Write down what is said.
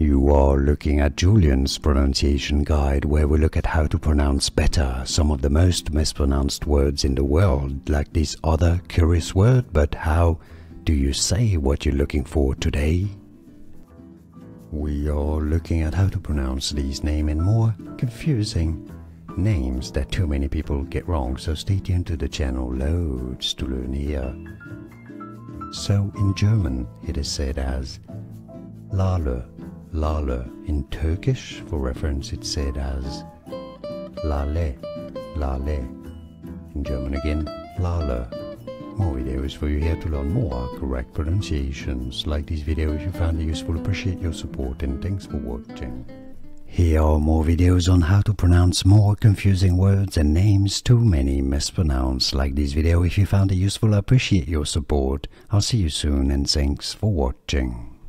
You are looking at Julian's pronunciation guide, where we look at how to pronounce better some of the most mispronounced words in the world, like this other curious word. But how do you say what you're looking for today? We are looking at how to pronounce these names and more confusing names that too many people get wrong, so stay tuned to the channel, loads to learn here. So in German it is said as Lale. Lale. In Turkish, for reference, it's said as Lale. Lale. In German again, Lale. More videos for you here to learn more correct pronunciations. Like this video if you found it useful, appreciate your support, and thanks for watching. Here are more videos on how to pronounce more confusing words and names too many mispronounced. Like this video if you found it useful, appreciate your support. I'll see you soon, and thanks for watching.